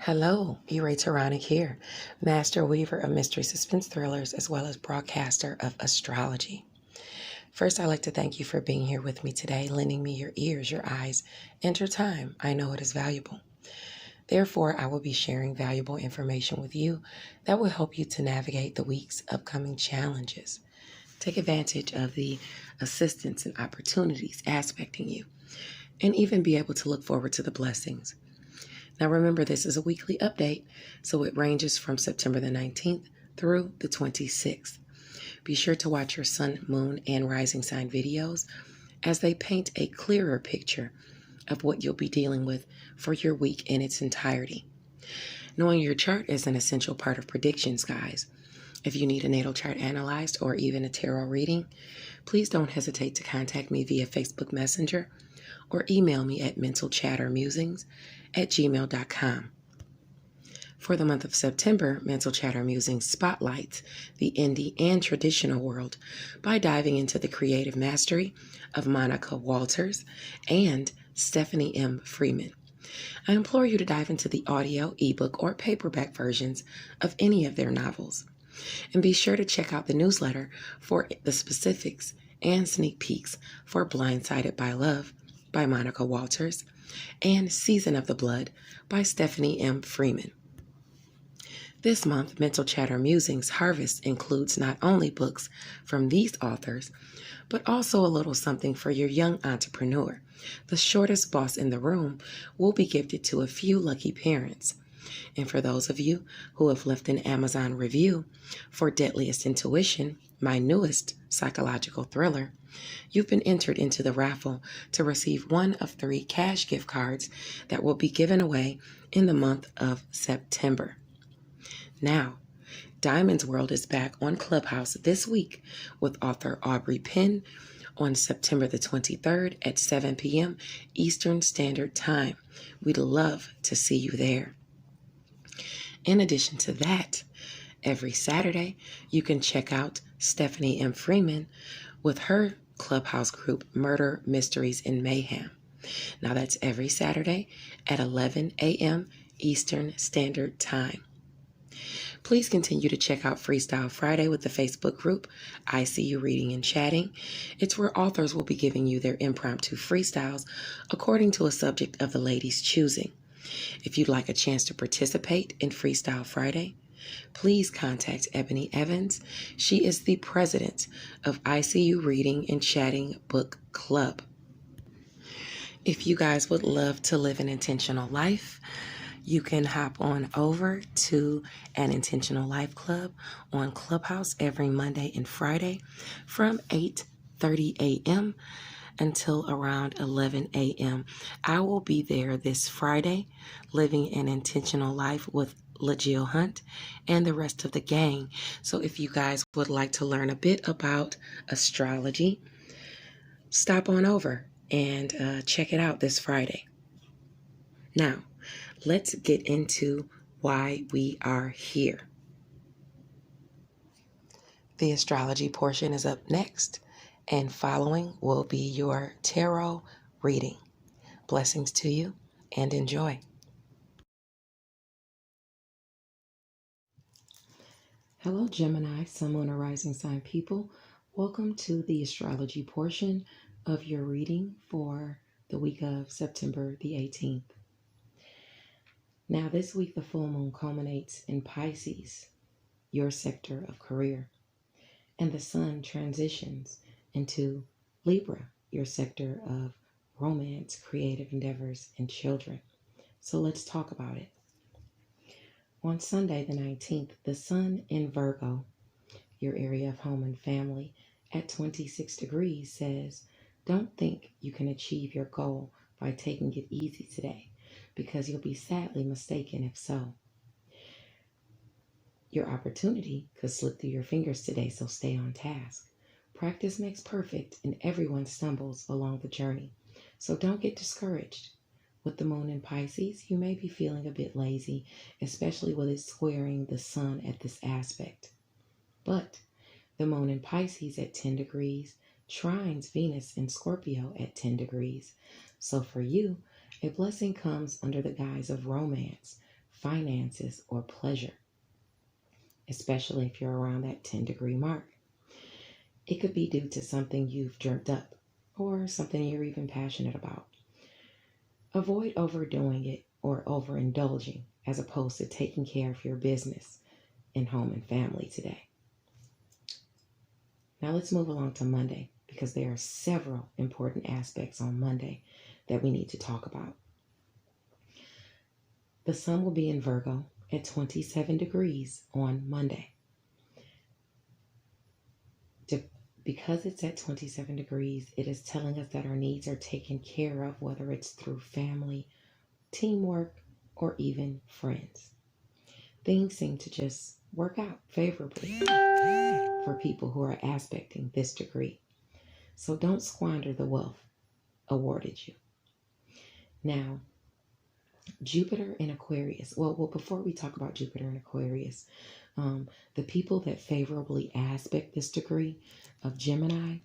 Hello, E-Ray Taronic here, master weaver of mystery suspense thrillers as well as broadcaster of astrology. First, I'd like to thank you for being here with me today, lending me your ears, your eyes, and your time. I know it is valuable. Therefore, I will be sharing valuable information with you that will help you to navigate the week's upcoming challenges. Take advantage of the assistance and opportunities aspecting you, and even be able to look forward to the blessings. Now remember, this is a weekly update, so it ranges from September the 19th through the 26th. Be sure to watch your sun, moon, and rising sign videos as they paint a clearer picture of what you'll be dealing with for your week in its entirety. Knowing your chart is an essential part of predictions, guys. If you need a natal chart analyzed or even a tarot reading, please don't hesitate to contact me via Facebook Messenger or email me at mentalchattermusings@gmail.com. For the month of September, Mental Chatter Musings spotlights the indie and traditional world by diving into the creative mastery of Monica Walters and Stephanie M. Freeman. I implore you to dive into the audio, ebook, or paperback versions of any of their novels. And be sure to check out the newsletter for the specifics and sneak peeks for Blindsided by Love by Monica Walters and Season of the Blood by Stephanie M. Freeman. This month, Mental Chatter Musings Harvest includes not only books from these authors, but also a little something for your young entrepreneur. The shortest boss in the room will be gifted to a few lucky parents. And for those of you who have left an Amazon review for Deadliest Intuition, my newest psychological thriller, you've been entered into the raffle to receive one of 3 cash gift cards that will be given away in the month of September. Now, Diamond's World is back on Clubhouse this week with author Aubrey Penn on September the 23rd at 7 p.m. Eastern Standard Time. We'd love to see you there. In addition to that, every Saturday, you can check out Stephanie M. Freeman with her Clubhouse group, Murder, Mysteries, and Mayhem. Now that's every Saturday at 11 a.m. Eastern Standard Time. Please continue to check out Freestyle Friday with the Facebook group, I See You Reading and Chatting. It's where authors will be giving you their impromptu freestyles according to a subject of the ladies' choosing. If you'd like a chance to participate in Freestyle Friday, please contact Ebony Evans. She is the president of I See You Reading and Chatting Book Club. If you guys would love to live an intentional life, you can hop on over to an Intentional Life Club on Clubhouse every Monday and Friday from 8:30 a.m. until around 11 a.m. I will be there this Friday, living an intentional life with LaJill Hunt and the rest of the gang. So if you guys would like to learn a bit about astrology, stop on over and check it out this Friday. Now, let's get into why we are here. The astrology portion is up next, and following will be your tarot reading. Blessings to you and enjoy. Hello, Gemini, Sun, Moon, or Rising Sign people. Welcome to the astrology portion of your reading for the week of September the 18th. Now, this week, the full moon culminates in Pisces, your sector of career, and the sun transitions into Libra, your sector of romance, creative endeavors, and children. So let's talk about it. On Sunday, the 19th, the sun in Virgo, your area of home and family, at 26 degrees says, don't think you can achieve your goal by taking it easy today, because you'll be sadly mistaken if so. Your opportunity could slip through your fingers today, so stay on task. Practice makes perfect, and everyone stumbles along the journey. So don't get discouraged. With the moon in Pisces, you may be feeling a bit lazy, especially with it squaring the sun at this aspect. But the moon in Pisces at 10 degrees trines Venus in Scorpio at 10 degrees. So for you, a blessing comes under the guise of romance, finances, or pleasure, especially if you're around that 10-degree mark. It could be due to something you've dreamt up or something you're even passionate about. Avoid overdoing it or overindulging as opposed to taking care of your business and home and family today. Now let's move along to Monday, because there are several important aspects on Monday that we need to talk about. The sun will be in Virgo at 27 degrees on Monday. Because it's at 27 degrees, it is telling us that our needs are taken care of, whether it's through family, teamwork, or even friends. Things seem to just work out favorably for people who are aspecting this degree. So don't squander the wealth awarded you. Now, Jupiter in Aquarius. Well, before we talk about Jupiter in Aquarius, the people that favorably aspect this degree of Gemini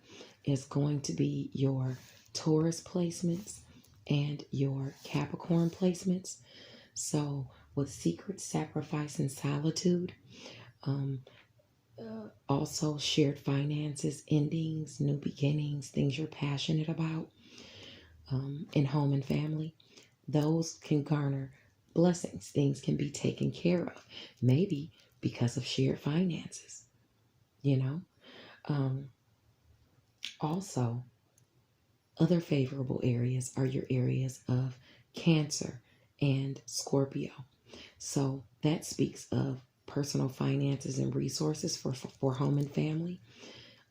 is going to be your Taurus placements and your Capricorn placements. So with secret sacrifice and solitude, also shared finances, endings, new beginnings, things you're passionate about, in home and family, those can garner blessings. Things can be taken care of, maybe because of shared finances, you know. Also, other favorable areas are your areas of Cancer and Scorpio. So that speaks of personal finances and resources for home and family.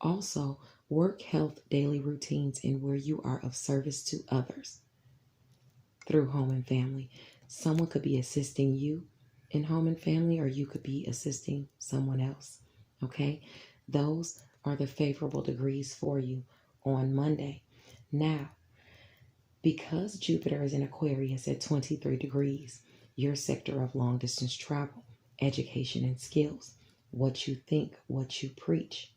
Also, work, health, daily routines, and where you are of service to others through home and family. Someone could be assisting you in home and family, or you could be assisting someone else. Okay? Those are the favorable degrees for you on Monday. Now, because Jupiter is in Aquarius at 23 degrees, your sector of long distance travel, education and skills, what you think, what you preach,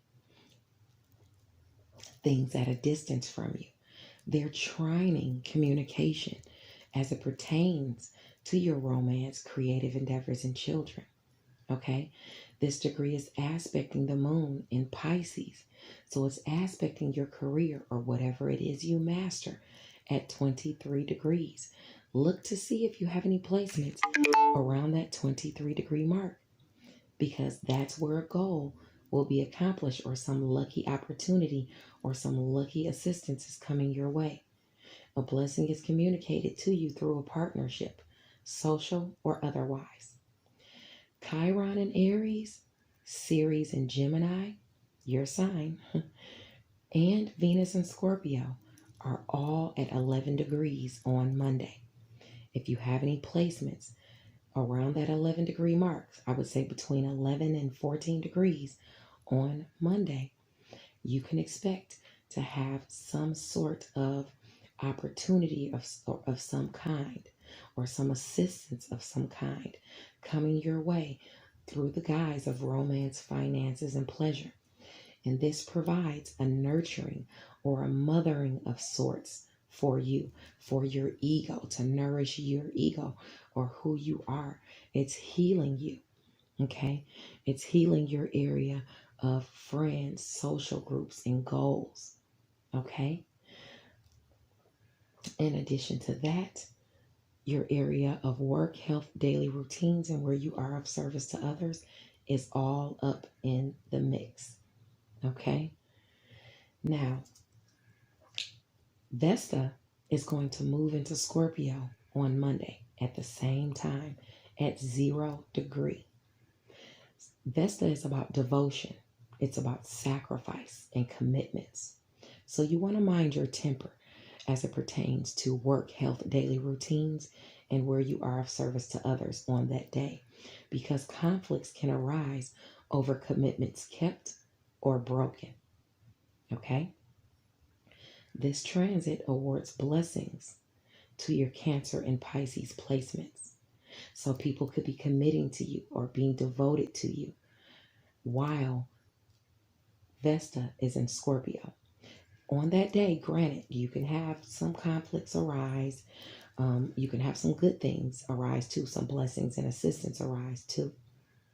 things at a distance from you, they're trining communication as it pertains to your romance, creative endeavors, and children. Okay? This degree is aspecting the moon in Pisces. So it's aspecting your career or whatever it is you master at 23 degrees. Look to see if you have any placements around that 23 degree mark, because that's where a goal will be accomplished, or some lucky opportunity or some lucky assistance is coming your way. A blessing is communicated to you through a partnership, social or otherwise. Chiron in Aries, Ceres in Gemini, your sign, and Venus in Scorpio are all at 11 degrees on Monday. If you have any placements around that 11 degree mark, I would say between 11 and 14 degrees on Monday, you can expect to have some sort of opportunity of some kind, or some assistance of some kind coming your way through the guise of romance, finances, and pleasure. And this provides a nurturing or a mothering of sorts for you, for your ego, to nourish your ego or who you are. It's healing you, okay? It's healing your area of friends, social groups, and goals, okay? In addition to that, your area of work, health, daily routines, and where you are of service to others is all up in the mix. Okay? Now, Vesta is going to move into Scorpio on Monday at the same time at 0 degree. Vesta is about devotion. It's about sacrifice and commitments. So you want to mind your temper as it pertains to work, health, daily routines, and where you are of service to others on that day, because conflicts can arise over commitments kept or broken. Okay? This transit awards blessings to your Cancer and Pisces placements. So people could be committing to you or being devoted to you while Vesta is in Scorpio. On that day, granted, you can have some conflicts arise. You can have some good things arise too, some blessings and assistance arise too.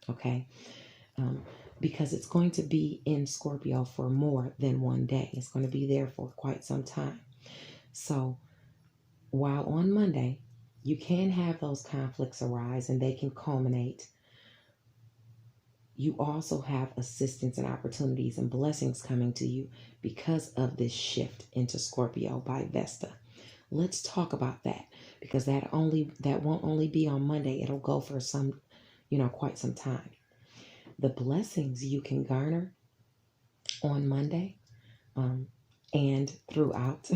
Okay. Because it's going to be in Scorpio for more than one day. It's going to be there for quite some time. So while on Monday, you can have those conflicts arise and they can culminate. You also have assistance and opportunities and blessings coming to you because of this shift into Scorpio by Vesta. Let's talk about that, because that won't only be on Monday. It'll go for some, quite some time. The blessings you can garner on Monday and throughout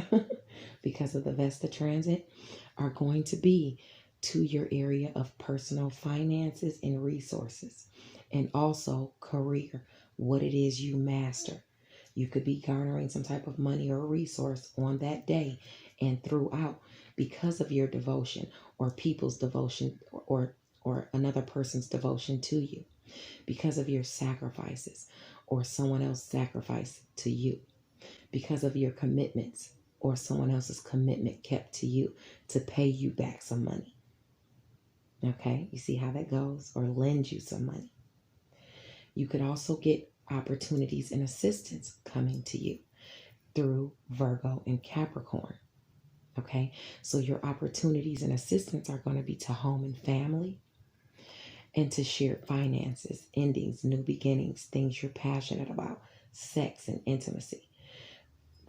because of the Vesta transit are going to be to your area of personal finances and resources, and also career, what it is you master. You could be garnering some type of money or resource on that day and throughout because of your devotion or people's devotion or another person's devotion to you, because of your sacrifices or someone else's sacrifice to you, because of your commitments or someone else's commitment kept to you to pay you back some money. Okay, you see how that goes? Or lend you some money. You could also get opportunities and assistance coming to you through Virgo and Capricorn. Okay, so your opportunities and assistance are going to be to home and family, and to shared finances, endings, new beginnings, things you're passionate about, sex and intimacy.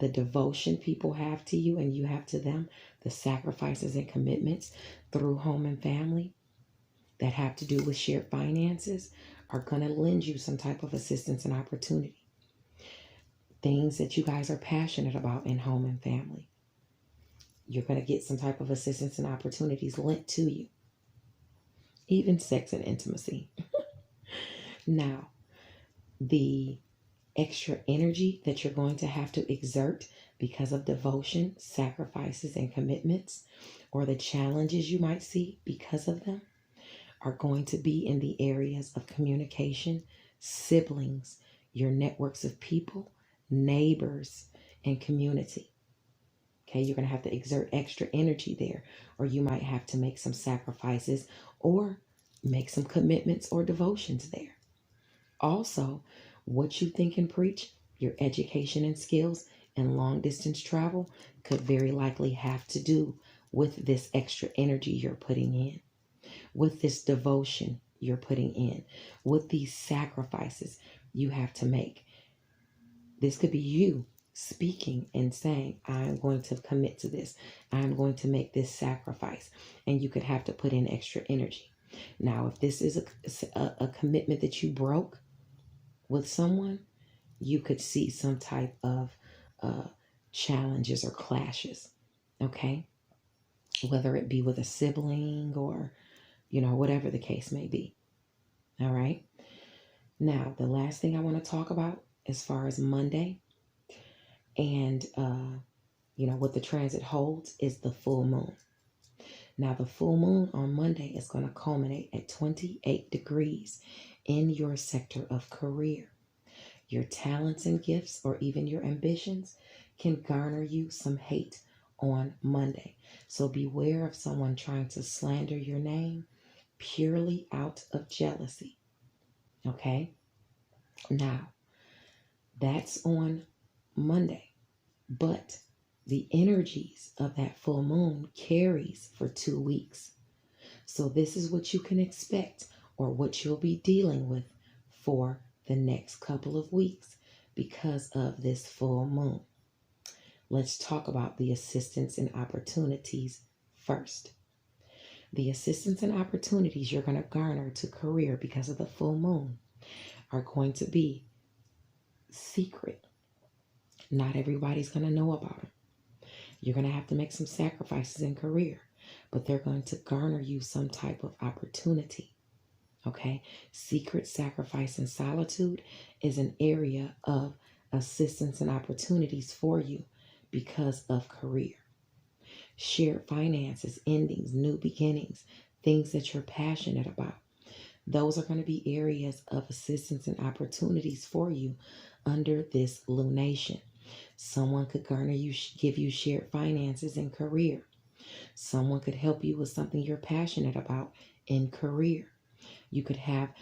The devotion people have to you and you have to them, the sacrifices and commitments through home and family that have to do with shared finances are going to lend you some type of assistance and opportunity. Things that you guys are passionate about in home and family, you're going to get some type of assistance and opportunities lent to you. Even sex and intimacy. Now, the extra energy that you're going to have to exert because of devotion, sacrifices, and commitments, or the challenges you might see because of them, are going to be in the areas of communication, siblings, your networks of people, neighbors, and community. Okay, you're going to have to exert extra energy there, or you might have to make some sacrifices or make some commitments or devotions there. Also, what you think and preach, your education and skills, and long distance travel could very likely have to do with this extra energy you're putting in, with this devotion you're putting in, with these sacrifices you have to make. This could be you speaking and saying, I'm going to commit to this. I'm going to make this sacrifice. And you could have to put in extra energy. Now, if this is a commitment that you broke with someone, you could see some type of challenges or clashes, okay? Whether it be with a sibling or, whatever the case may be, all right? Now, the last thing I want to talk about as far as Monday and, what the transit holds is the full moon. Now, the full moon on Monday is going to culminate at 28 degrees in your sector of career. Your talents and gifts, or even your ambitions, can garner you some hate on Monday. So beware of someone trying to slander your name purely out of jealousy. Okay? Now, that's on Monday. But the energies of that full moon carries for 2 weeks. So this is what you can expect, or what you'll be dealing with for the next couple of weeks because of this full moon. Let's talk about the assistance and opportunities first. The assistance and opportunities you're going to garner to career because of the full moon are going to be secret. Not everybody's going to know about them. You're going to have to make some sacrifices in career, but they're going to garner you some type of opportunity. Okay? Secret sacrifice and solitude is an area of assistance and opportunities for you because of career. Shared finances, endings, new beginnings, things that you're passionate about. Those are going to be areas of assistance and opportunities for you under this lunation. Someone could garner you, give you shared finances and career. Someone could help you with something you're passionate about in career. You could have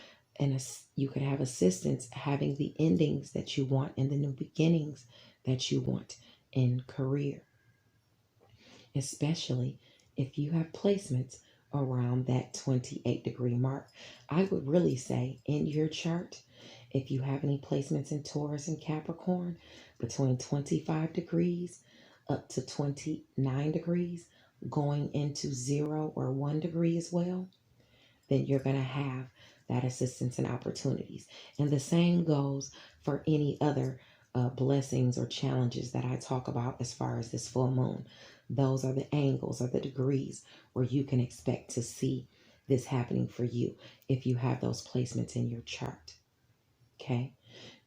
assistance having the endings that you want and the new beginnings that you want in career, especially if you have placements around that 28-degree mark. I would really say in your chart, if you have any placements in Taurus and Capricorn between 25 degrees up to 29 degrees, going into 0 or 1 degree as well, then you're going to have that assistance and opportunities. And the same goes for any other blessings or challenges that I talk about as far as this full moon. Those are the angles or the degrees where you can expect to see this happening for you if you have those placements in your chart. Okay.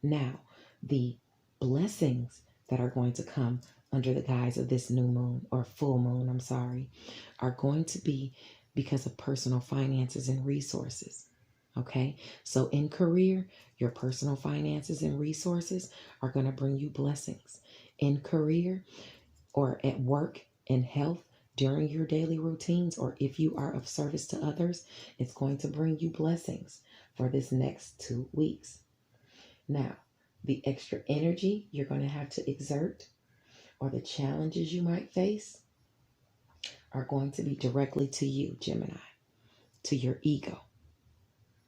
Now, the blessings that are going to come under the guise of this new moon or full moon, are going to be because of personal finances and resources. Okay. So in career, your personal finances and resources are going to bring you blessings. In career or at work and health, during your daily routines, or if you are of service to others, it's going to bring you blessings for this next 2 weeks. Now, the extra energy you're going to have to exert or the challenges you might face are going to be directly to you, Gemini, to your ego.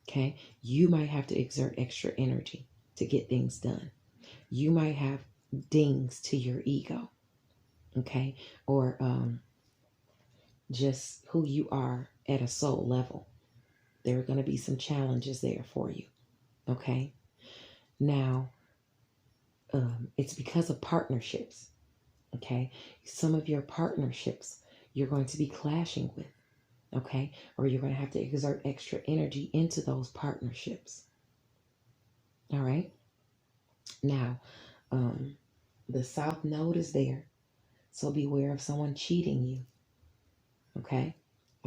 Okay? You might have to exert extra energy to get things done. You might have dings to your ego. Okay? Or just who you are at a soul level. There are going to be some challenges there for you. Okay? Now, it's because of partnerships. Okay? Some of your partnerships you're going to be clashing with. Okay? Or you're going to have to exert extra energy into those partnerships. All right? Now, the South Node is there. So beware of someone cheating you. Okay?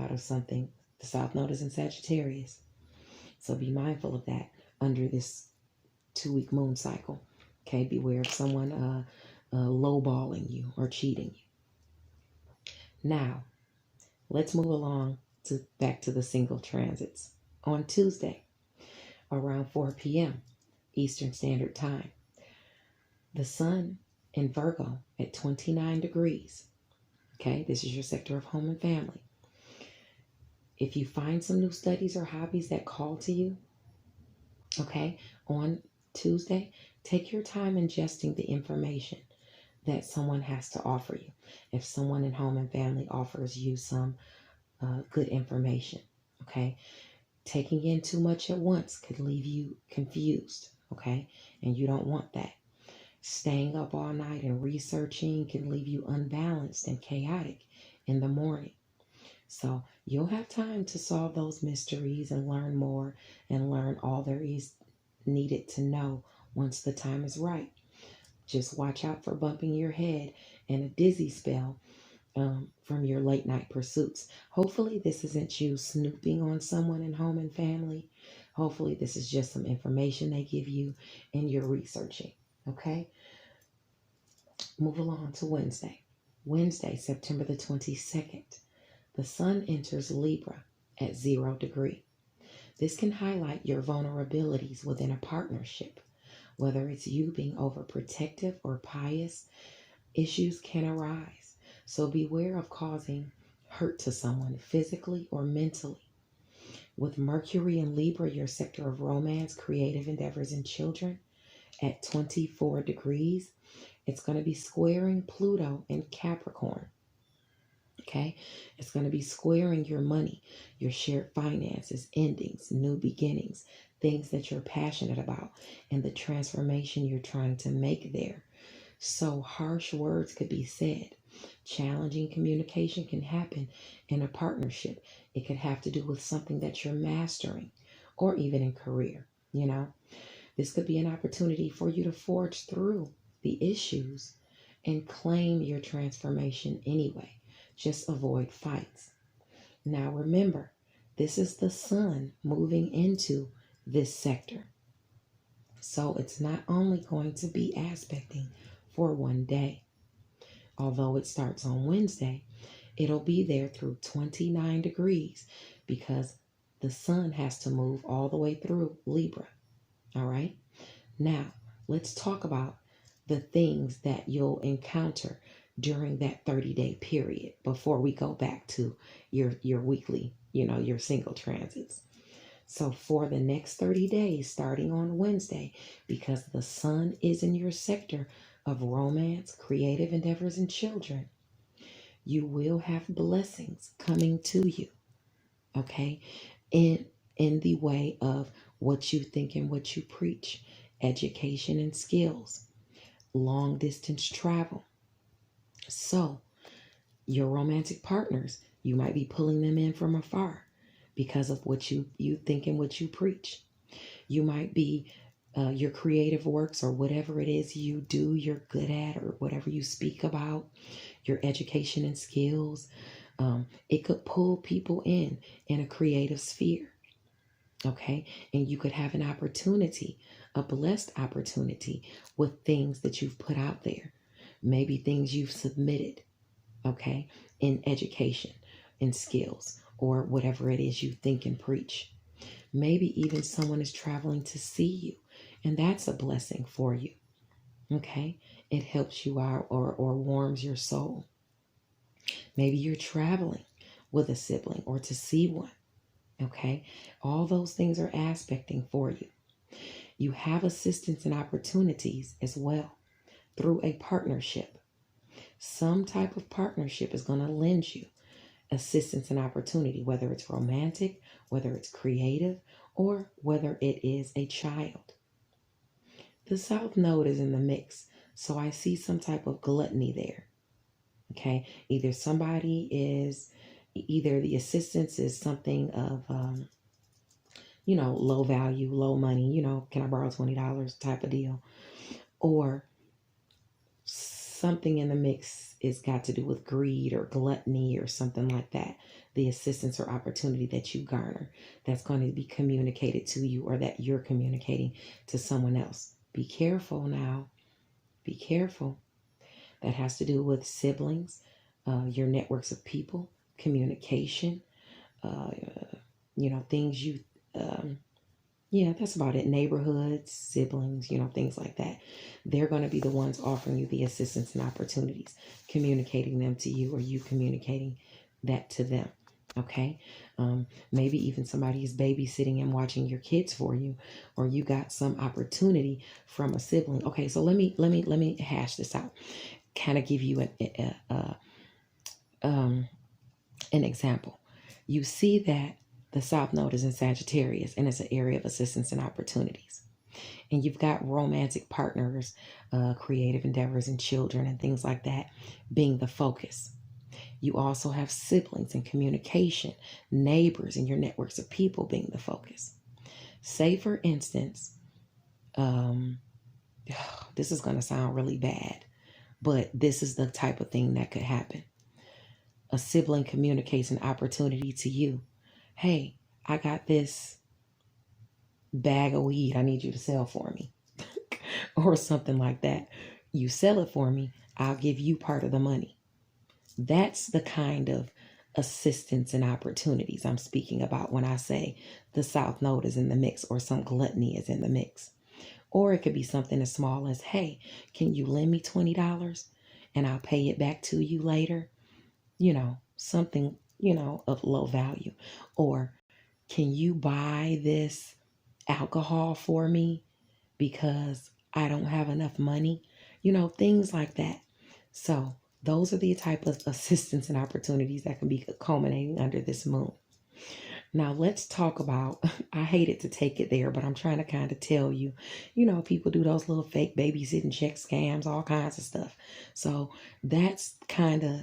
Out of something. The South Node is in Sagittarius. So be mindful of that under this 2-week moon cycle. Okay? Beware of someone lowballing you or cheating you. Now, let's move along back to the single transits. On Tuesday, around 4 p.m. Eastern Standard Time, the Sun in Virgo at 29 degrees. Okay, this is your sector of home and family. If you find some new studies or hobbies that call to you, okay, on Tuesday, take your time ingesting the information that someone has to offer you. If someone in home and family offers you some good information, okay, taking in too much at once could leave you confused, okay, and you don't want that. Staying up all night and researching can leave you unbalanced and chaotic in the morning. So you'll have time to solve those mysteries and learn more and learn all there is needed to know once the time is right. Just watch out for bumping your head and a dizzy spell from your late night pursuits. Hopefully this isn't you snooping on someone in home and family. Hopefully this is just some information they give you and you're researching. Okay? Move along to Wednesday. Wednesday, September the 22nd. The Sun enters Libra at 0 degree. This can highlight your vulnerabilities within a partnership. Whether it's you being overprotective or pious, issues can arise. So beware of causing hurt to someone physically or mentally. With Mercury in Libra, your sector of romance, creative endeavors, and children, at 24 degrees, it's going to be squaring Pluto in Capricorn. Okay? It's going to be squaring your money, your shared finances, endings, new beginnings, things that you're passionate about, and the transformation you're trying to make there. So harsh words could be said. Challenging communication can happen in a partnership. It could have to do with something that you're mastering or even in career, you know. This could be an opportunity for you to forge through the issues and claim your transformation anyway. Just avoid fights. Now remember, this is the Sun moving into this sector. So it's not only going to be aspecting for one day. Although it starts on Wednesday, It'll be there through 29 degrees because the sun has to move all the way through Libra. All right. Now, let's talk about the things that you'll encounter during that 30-day period before we go back to your weekly, your single transits. So for the next 30 days, starting on Wednesday, because the sun is in your sector of romance, creative endeavors, and children, you will have blessings coming to you, okay? In the way of what you think and what you preach, education and skills, long distance travel. So your romantic partners, you might be pulling them in from afar because of what you think and what you preach. You might be your creative works or whatever it is you do, you're good at, or whatever you speak about, your education and skills. It could pull people in a creative sphere. Okay. And you could have an opportunity, a blessed opportunity with things that you've put out there, maybe things you've submitted. Okay. In education, in skills, or whatever it is you think and preach. Maybe even someone is traveling to see you, and that's a blessing for you. Okay. It helps you out or warms your soul. Maybe you're traveling with a sibling or to see one. Okay. All those things are aspecting for you. You have assistance and opportunities as well through a partnership. Some type of partnership is going to lend you assistance and opportunity, whether it's romantic, whether it's creative, or whether it is a child. The South Node is in the mix, so I see some type of gluttony there. Okay, either the assistance is something of, low value, low money, can I borrow $20 type of deal, or something in the mix is got to do with greed or gluttony or something like that. The assistance or opportunity that you garner that's going to be communicated to you or that you're communicating to someone else. Be careful now. Be careful. That has to do with siblings, your networks of people, communication, things you, that's about it. Neighborhoods, siblings, things like that. They're going to be the ones offering you the assistance and opportunities, communicating them to you or you communicating that to them. Okay. Maybe even somebody is babysitting and watching your kids for you, or you got some opportunity from a sibling. Okay. So let me hash this out. Kind of give you an example. You see that the South Node is in Sagittarius, and it's an area of assistance and opportunities. And you've got romantic partners, creative endeavors, and children, and things like that being the focus. You also have siblings and communication, neighbors, and your networks of people being the focus. Say, for instance, this is going to sound really bad, but this is the type of thing that could happen. A sibling communicates an opportunity to you. Hey, I got this bag of weed I need you to sell for me. Or something like that. You sell it for me, I'll give you part of the money. That's the kind of assistance and opportunities I'm speaking about when I say the South Node is in the mix or some gluttony is in the mix. Or it could be something as small as, hey, can you lend me $20 and I'll pay it back to you later? Something, of low value. Or can you buy this alcohol for me because I don't have enough money? Things like that. So those are the type of assistance and opportunities that can be culminating under this moon. Now let's talk about, I hated to take it there, but I'm trying to kind of tell you, people do those little fake babysitting check scams, all kinds of stuff. So that's kind of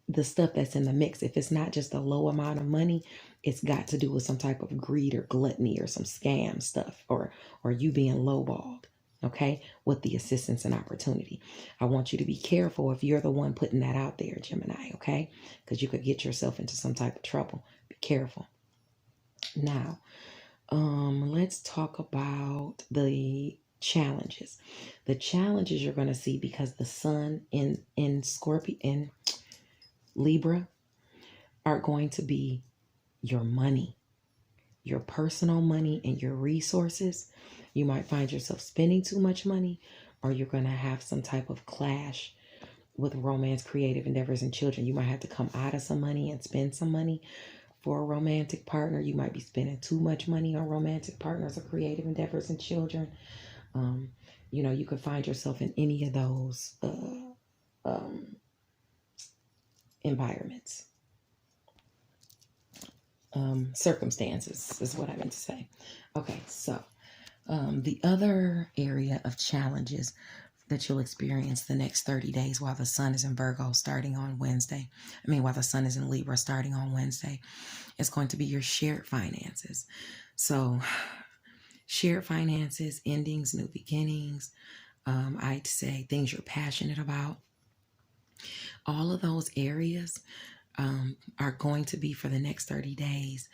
the stuff that's in the mix. If it's not just a low amount of money, it's got to do with some type of greed or gluttony or some scam stuff, or you being lowballed, okay, with the assistance and opportunity. I want you to be careful if you're the one putting that out there, Gemini, okay, because you could get yourself into some type of trouble. Be careful. Now, let's talk about the challenges. The challenges you're going to see because the sun in Scorpio, in Libra, are going to be your money, your personal money and your resources. You might find yourself spending too much money, or you're going to have some type of clash with romance, creative endeavors, and children. You might have to come out of some money and spend some money for a romantic partner. You might be spending too much money on romantic partners or creative endeavors and children. You could find yourself in any of those environments. Circumstances is what I meant to say. Okay, so the other area of challenges that you'll experience the next 30 days while the sun is in Virgo starting on Wednesday. While the sun is in Libra starting on Wednesday, is going to be your shared finances. So shared finances, endings, new beginnings, I'd say things you're passionate about. All of those areas are going to be for the next 30 days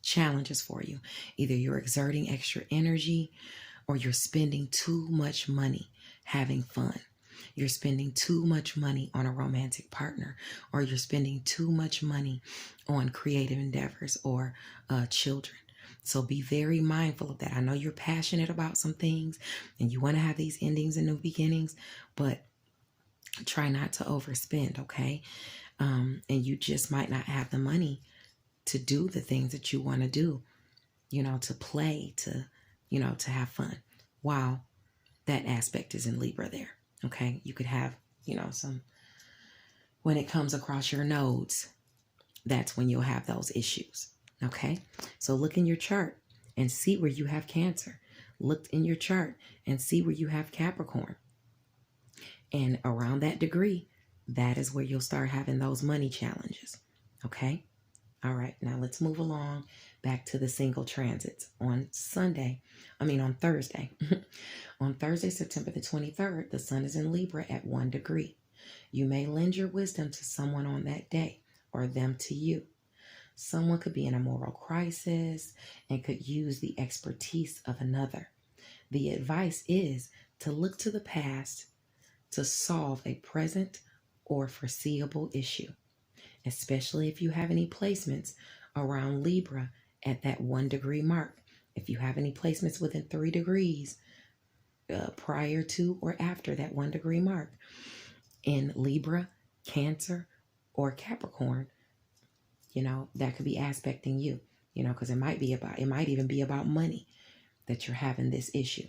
challenges for you. Either you're exerting extra energy, or you're spending too much money having fun. You're spending too much money on a romantic partner, or you're spending too much money on creative endeavors or children. So be very mindful of that. I know you're passionate about some things and you want to have these endings and new beginnings, but try not to overspend, okay? And you just might not have the money to do the things that you want to do, to play, to have fun. Wow, that aspect is in Libra there, okay? You could have, when it comes across your nodes, that's when you'll have those issues, okay? So look in your chart and see where you have Cancer. Look in your chart and see where you have Capricorn. And around that degree, that is where you'll start having those money challenges, okay? All right, now let's move along back to the single transits. On Thursday. On Thursday, September the 23rd, the sun is in Libra at 1 degree. You may lend your wisdom to someone on that day, or them to you. Someone could be in a moral crisis and could use the expertise of another. The advice is to look to the past to solve a present or foreseeable issue, especially if you have any placements around Libra at that 1 degree mark. If you have any placements within 3 degrees prior to or after that 1 degree mark in Libra, Cancer, or Capricorn, that could be aspecting you, because it might even be about money that you're having this issue.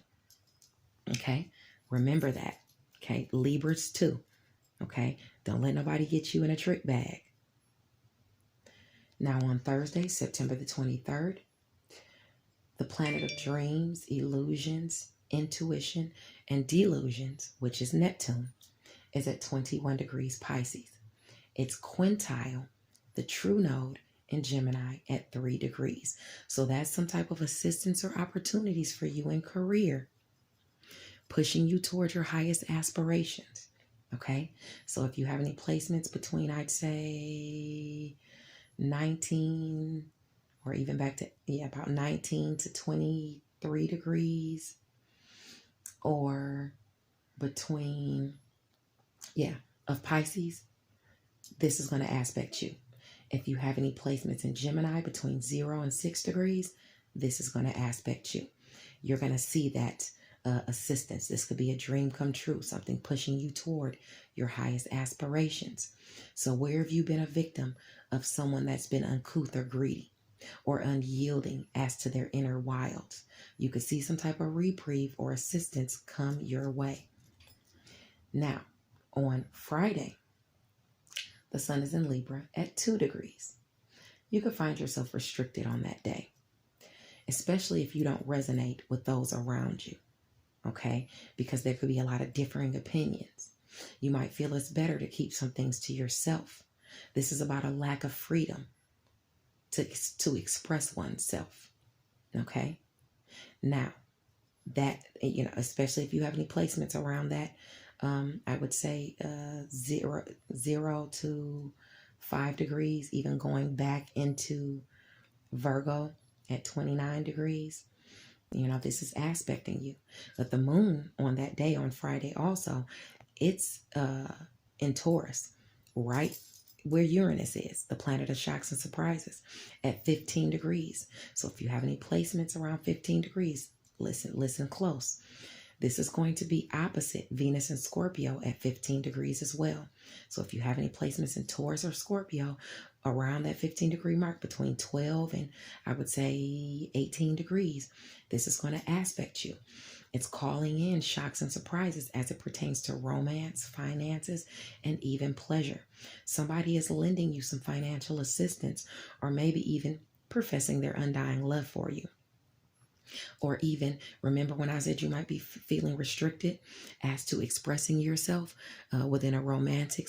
Okay. Remember that. Okay. Libras too. Okay. Don't let nobody get you in a trick bag. Now on Thursday, September the 23rd, the planet of dreams, illusions, intuition, and delusions, which is Neptune, is at 21 degrees Pisces. It's quintile, the true node, in Gemini at 3 degrees. So that's some type of assistance or opportunities for you in career, pushing you towards your highest aspirations. Okay. So if you have any placements between, I'd say 19 or even back to, about 19 to 23 degrees, or between, of Pisces, this is going to aspect you. If you have any placements in Gemini between 0 and 6 degrees, this is going to aspect you. You're going to see that assistance. This could be a dream come true, something pushing you toward your highest aspirations. So where have you been a victim of someone that's been uncouth or greedy or unyielding as to their inner wilds? You could see some type of reprieve or assistance come your way. Now, on Friday, the sun is in Libra at 2 degrees. You could find yourself restricted on that day, especially if you don't resonate with those around you, okay? Because there could be a lot of differing opinions. You might feel it's better to keep some things to yourself. This is about a lack of freedom to express oneself, okay? Now, that, especially if you have any placements around that, I would say 0 to 5 degrees, even going back into Virgo at 29 degrees. This is aspecting you. But the moon on that day, on Friday also, it's in Taurus, right where Uranus is, the planet of shocks and surprises, at 15 degrees. So if you have any placements around 15 degrees, listen close. This is going to be opposite Venus and Scorpio at 15 degrees as well. So if you have any placements in Taurus or Scorpio around that 15 degree mark, between 12 and I would say 18 degrees, this is going to aspect you. It's calling in shocks and surprises as it pertains to romance, finances, and even pleasure. Somebody is lending you some financial assistance, or maybe even professing their undying love for you. Or even, remember when I said you might be feeling restricted as to expressing yourself within a romantic,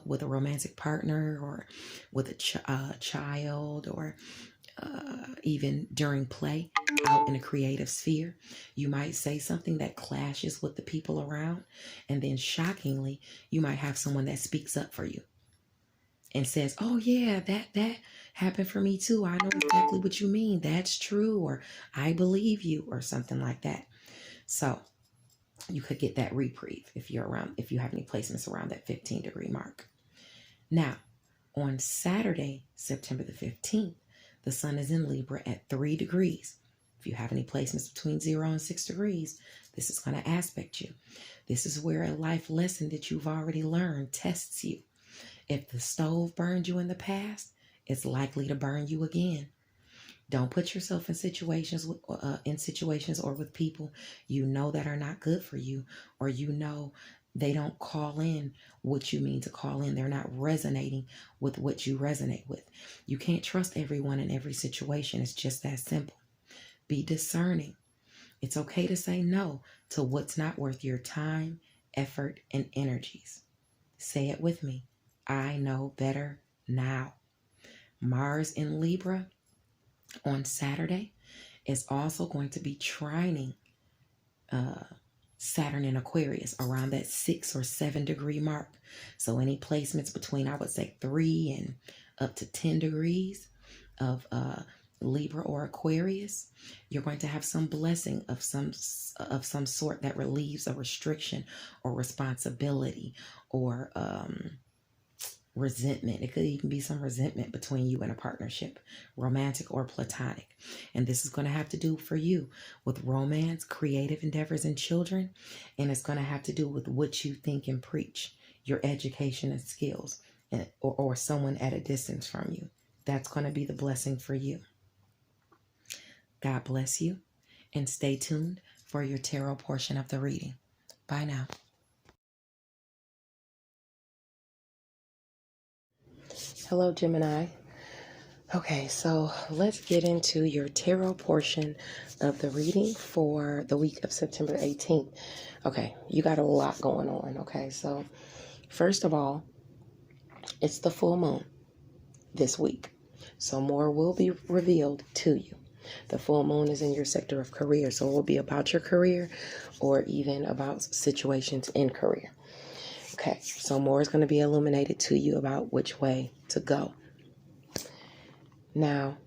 with a romantic partner, or with a child, or even during play out in a creative sphere. You might say something that clashes with the people around, and then shockingly, you might have someone that speaks up for you and says, oh yeah, that happened for me too. I know exactly what you mean. That's true. Or I believe you, or something like that. So you could get that reprieve if you have any placements around that 15 degree mark. Now, on Saturday, September the 15th, the sun is in Libra at 3 degrees. If you have any placements between 0 and 6 degrees, this is going to aspect you. This is where a life lesson that you've already learned tests you. If the stove burned you in the past, it's likely to burn you again. Don't put yourself in situations or with people you know that are not good for you, or you know they don't call in what you mean to call in. They're not resonating with what you resonate with. You can't trust everyone in every situation. It's just that simple. Be discerning. It's okay to say no to what's not worth your time, effort, and energies. Say it with me. I know better now. Mars in Libra on Saturday is also going to be trining Saturn in Aquarius around that 6 or 7 degree mark. So any placements between, I would say, 3 and up to 10 degrees of Libra or Aquarius, you're going to have some blessing of some sort that relieves a restriction or responsibility, or resentment. It could even be some resentment between you and a partnership, romantic or platonic. And this is going to have to do for you with romance, creative endeavors, and children. And it's going to have to do with what you think and preach, your education and skills, or someone at a distance from you. That's going to be the blessing for you. God bless you, and stay tuned for your tarot portion of the reading. Bye now. Hello, Gemini. Okay, so let's get into your tarot portion of the reading for the week of September 18th. Okay, you got a lot going on. Okay, so first of all, it's the full moon this week. So more will be revealed to you. The full moon is in your sector of career, so it will be about your career, or even about situations in career. Okay, so more is going to be illuminated to you about which way to go. Now,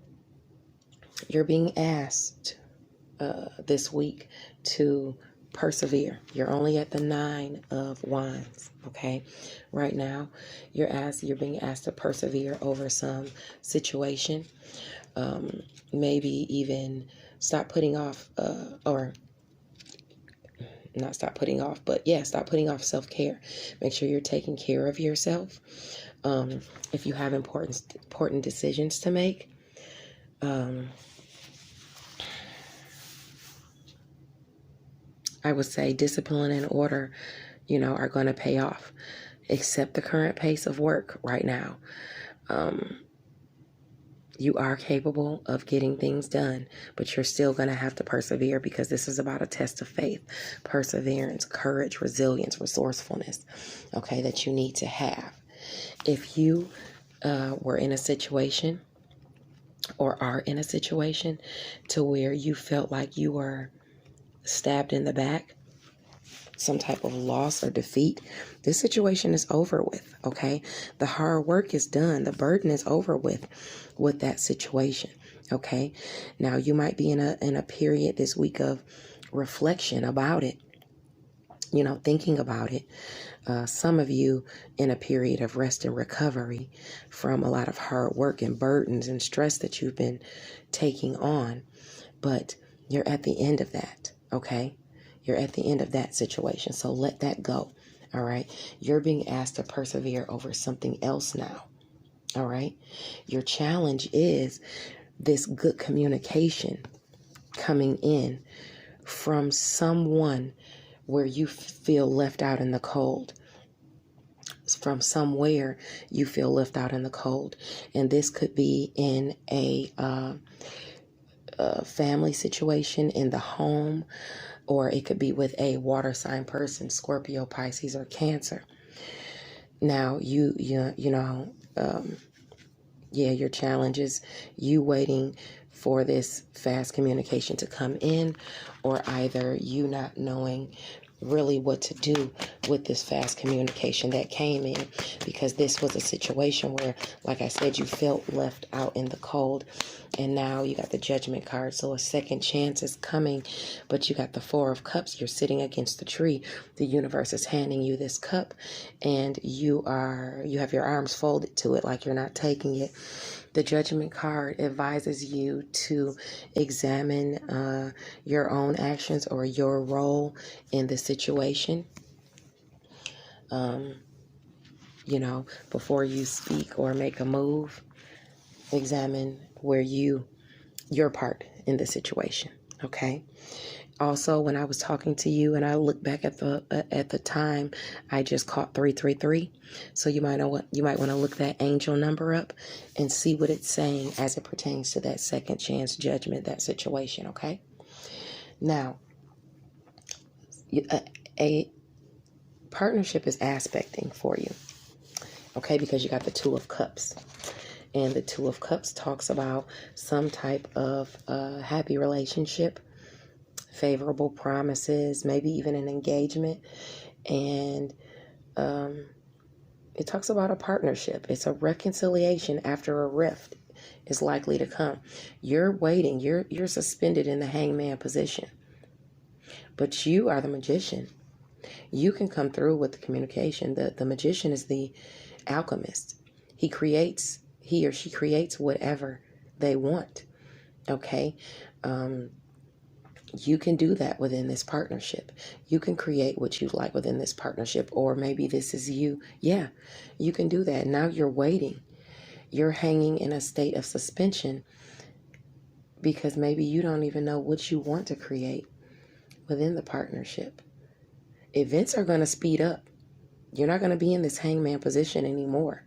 you're being asked this week to persevere. You're only at the 9 of Wands, okay? Right now, you're being asked to persevere over some situation. Maybe even stop putting off, stop putting off self-care. Make sure you're taking care of yourself. If you have important decisions to make, I would say discipline and order, are going to pay off. Accept the current pace of work right now. You are capable of getting things done, but you're still going to have to persevere, because this is about a test of faith, perseverance, courage, resilience, resourcefulness, okay, that you need to have. If you were in a situation, or are in a situation to where you felt like you were stabbed in the back, some type of loss or defeat, this situation is over with, okay? The hard work is done. The burden is over with that situation, okay? Now, you might be in a period this week of reflection about it, thinking about it. some of you in a period of rest and recovery from a lot of hard work and burdens and stress that you've been taking on. But you're at the end of that, okay? You're at the end of that situation. So let that go, all right? You're being asked to persevere over something else now, all right? Your challenge is this good communication coming in from someone where you feel left out in the cold. From somewhere you feel left out in the cold. And this could be in a family situation, in the home, or it could be with a water sign person, Scorpio, Pisces, or Cancer. Now, your challenge is you waiting for this fast communication to come in, or either you not knowing really what to do with this fast communication that came in, because this was a situation where, like I said, you felt left out in the cold, and now you got the Judgment card. So a second chance is coming, but you got the Four of Cups. You're sitting against the tree. The universe is handing you this cup, and you have your arms folded to it like you're not taking it. The Judgment card advises you to examine your own actions or your role in the situation. Before you speak or make a move, examine your part in the situation. Okay. Also, when I was talking to you and I look back at the time, I just caught 333. So you might want to look that angel number up and see what it's saying as it pertains to that second chance judgment, that situation. Okay. Now, a partnership is aspecting for you. Okay, because you got the Two of Cups. And the Two of Cups talks about some type of happy relationship, favorable promises, maybe even an engagement. And it talks about a partnership. It's a reconciliation after a rift is likely to come. You're waiting. You're suspended in the hangman position. But you are the magician. You can come through with the communication. The magician is the alchemist. He or she creates whatever they want. Okay? You can do that within this partnership. You can create what you like within this partnership, or maybe this is you. Yeah, you can do that. Now you're waiting. You're hanging in a state of suspension because maybe you don't even know what you want to create within the partnership. Events are going to speed up. You're not going to be in this hangman position anymore.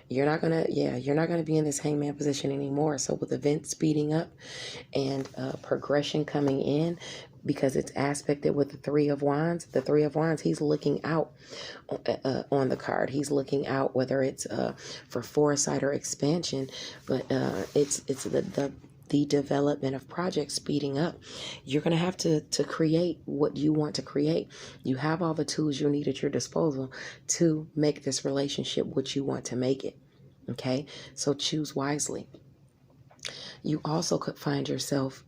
You're not going to be in this hangman position anymore. So with events speeding up and progression coming in, because it's aspected with the Three of Wands. The Three of Wands, he's looking out on the card. He's looking out, whether it's for foresight or expansion, but it's the development of projects speeding up. You're going to have to create what you want to create. You have all the tools you need at your disposal to make this relationship what you want to make it. Okay? So choose wisely. You also could find yourself,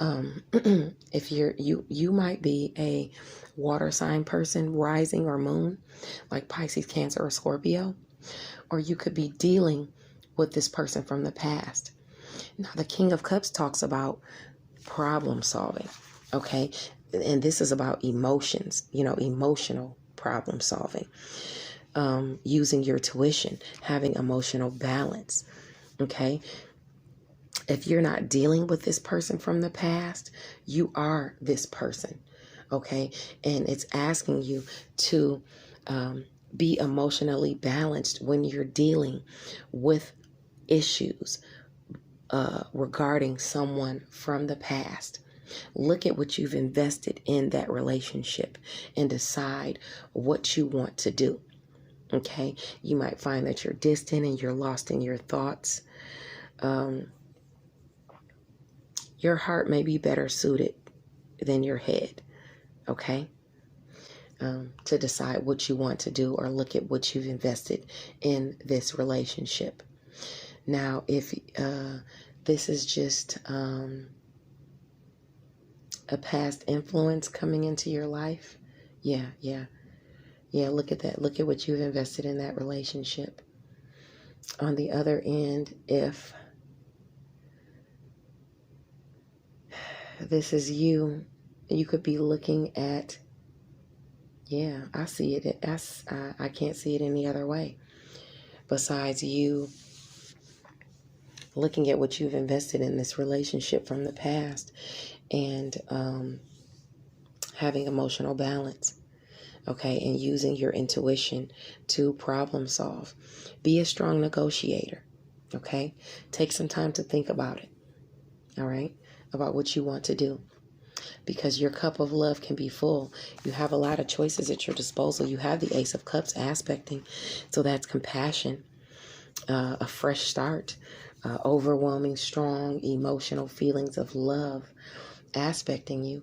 if you might be a water sign person, rising or moon, like Pisces, Cancer, or Scorpio, or you could be dealing with this person from the past. Now, the King of Cups talks about problem solving, okay? And this is about emotions, emotional problem solving, using your tuition, having emotional balance, okay? If you're not dealing with this person from the past, you are this person, okay? And it's asking you to be emotionally balanced when you're dealing with issues regarding someone from the past. Look at what you've invested in that relationship and decide what you want to do, okay? You might find that you're distant and you're lost in your thoughts. Your heart may be better suited than your head, okay? To decide what you want to do or look at what you've invested in this relationship. Now, if this is just a past influence coming into your life, yeah. Yeah, look at that. Look at what you've invested in that relationship. On the other end, if this is you, you could be looking at, yeah, I see it. I can't see it any other way. Besides you looking at what you've invested in this relationship from the past and having emotional balance, okay, and using your intuition to problem solve. Be a strong negotiator, okay? Take some time to think about it, all right, about what you want to do. Because your cup of love can be full. You have a lot of choices at your disposal. You have the Ace of Cups aspecting, so that's compassion, a fresh start, overwhelming, strong, emotional feelings of love aspecting you.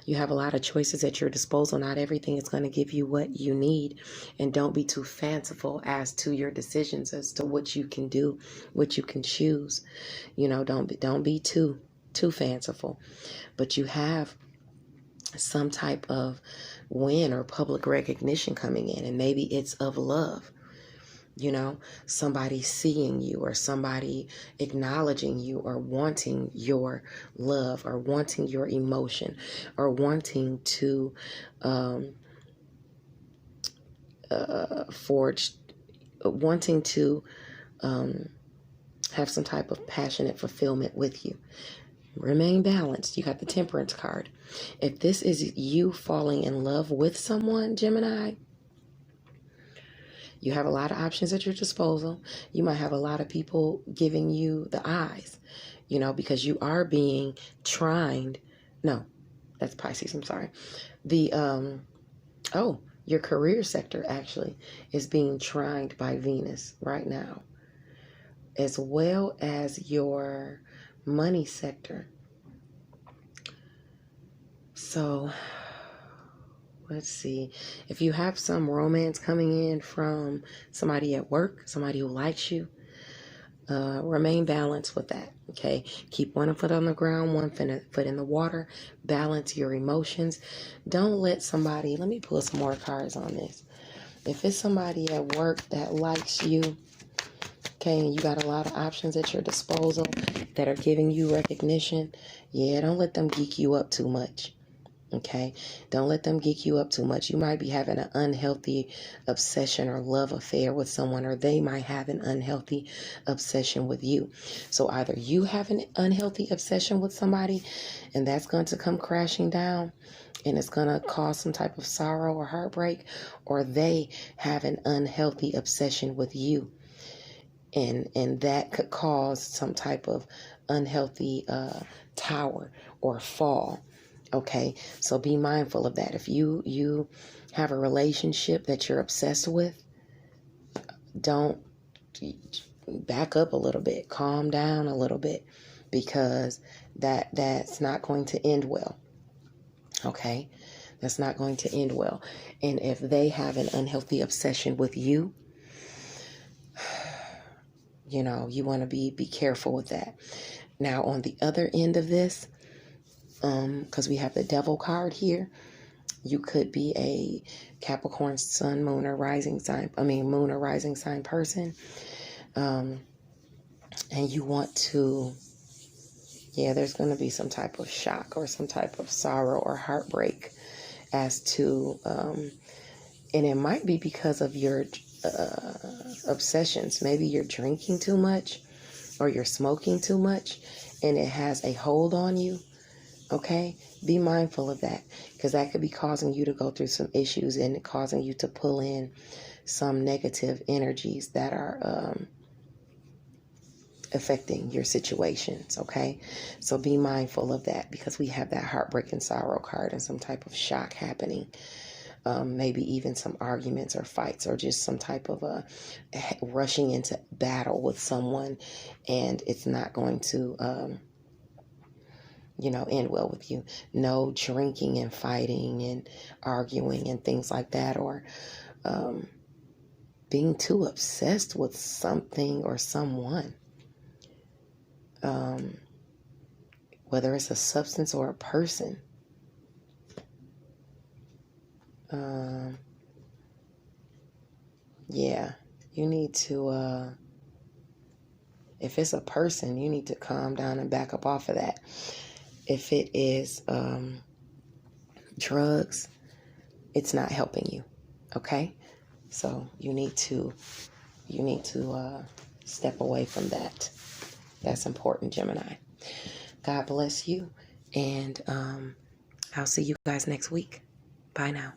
You have a lot of choices at your disposal. Not everything is going to give you what you need, and don't be too fanciful as to your decisions as to what you can do, what you can choose. You know, don't be too fanciful. But you have some type of win or public recognition coming in, and maybe it's of love. You know, somebody seeing you or somebody acknowledging you or wanting your love or wanting your emotion or wanting to wanting to have some type of passionate fulfillment with you. Remain balanced. You got the Temperance card. If this is you falling in love with someone, Gemini, you have a lot of options at your disposal. You might have a lot of people giving you the eyes, you know, because you are being trined. No, that's Pisces. I'm sorry. Your career sector actually is being trined by Venus right now, as well as your money sector. So let's see. If you have some romance coming in from somebody at work, somebody who likes you, remain balanced with that, okay? Keep one foot on the ground, one foot in the water. Balance your emotions. Don't let somebody, let me pull some more cards on this. If it's somebody at work that likes you, okay, and you got a lot of options at your disposal that are giving you recognition, yeah, don't let them geek you up too much. Okay, don't let them geek you up too much. You might be having an unhealthy obsession or love affair with someone, or they might have an unhealthy obsession with you. So either you have an unhealthy obsession with somebody, and that's going to come crashing down, and it's going to cause some type of sorrow or heartbreak, or they have an unhealthy obsession with you, and that could cause some type of unhealthy tower or fall. Okay, so be mindful of that. If you have a relationship that you're obsessed with, don't back up a little bit, calm down a little bit, because that's not going to end well. Okay, that's not going to end well. And if they have an unhealthy obsession with you, you know, you want to be careful with that. Now, on the other end of this, because we have the Devil card here, you could be a Capricorn sun, moon, or rising sign. Moon or rising sign person. And you want to, there's going to be some type of shock or some type of sorrow or heartbreak as to, and it might be because of your obsessions. Maybe you're drinking too much or you're smoking too much and it has a hold on you. Okay, be mindful of that, because that could be causing you to go through some issues and causing you to pull in some negative energies that are affecting your situations. Okay, so be mindful of that, because we have that heartbreak and sorrow card and some type of shock happening. Maybe even some arguments or fights, or just some type of rushing into battle with someone, and it's not going to end well with you. No drinking and fighting and arguing and things like that, or being too obsessed with something or someone, whether it's a substance or a person. Yeah, you need to, if it's a person, you need to calm down and back up off of that. If it is drugs, it's not helping you. Okay? So you need to step away from that. That's important, Gemini. God bless you, and I'll see you guys next week. Bye now.